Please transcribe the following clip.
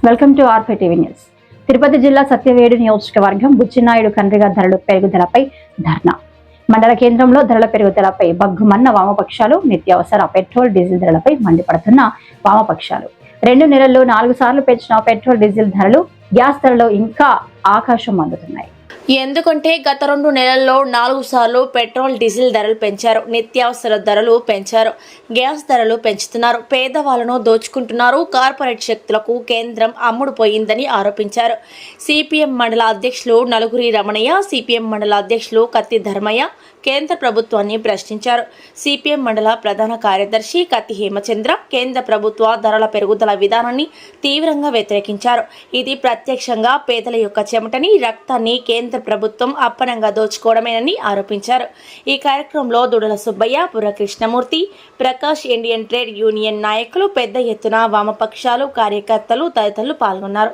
Welcome to R5 TV news. Tirupati జిల్లా సత్యవేడు నియోజకవర్గం బుచ్చినాయుడు కండ్రిగ ధరల పెరుగుదలపై ధర్నా. మండల కేంద్రంలో ధరల పెరుగుదలపై బగ్గుమన్న వామపక్షాలు, నిత్యావసర పెట్రోల్ డీజిల్ ధరలపై మండిపడుతున్న వామపక్షాలు 2 నెలల్లో 4 సార్లు పెంచిన పెట్రోల్ డీజిల్ ధరలు, గ్యాస్ ధరలు ఇంకా ఆకాశం అందుతున్నాయి. ఎందుకంటే గత 2 నెలల్లో 4 సార్లు పెట్రోల్ డీజిల్ ధరలు పెంచారు, నిత్యావసర ధరలు పెంచారు, గ్యాస్ ధరలు పెంచుతున్నారు, పేదవాళ్లను దోచుకుంటున్నారు, కార్పొరేట్ శక్తులకు కేంద్రం అమ్ముడు పోయిందని ఆరోపించారు. సిపిఎం మండల అధ్యక్షులు నలుగురి రమణయ్య, సిపిఎం మండల అధ్యక్షులు కత్తి ధర్మయ్య కేంద్ర ప్రభుత్వాన్ని ప్రశ్నించారు. సిపిఎం మండల ప్రధాన కార్యదర్శి కత్తి హేమచంద్ర కేంద్ర ప్రభుత్వ ధరల పెరుగుదల విధానాన్ని తీవ్రంగా వ్యతిరేకించారు. ఇది ప్రత్యక్షంగా పేదల యొక్క చెమటని, రక్తాన్ని కేంద్ర ప్రభుత్వం అప్పనంగా దోచుకోవడమేనని ఆరోపించారు. ఈ కార్యక్రమంలో దుడల సుబ్బయ్య, పుర Krishnamurthy, Prakash, Indian trade union నాయకులు పెద్ద ఎత్తున వామపక్షాలు, కార్యకర్తలు తదితరులు పాల్గొన్నారు.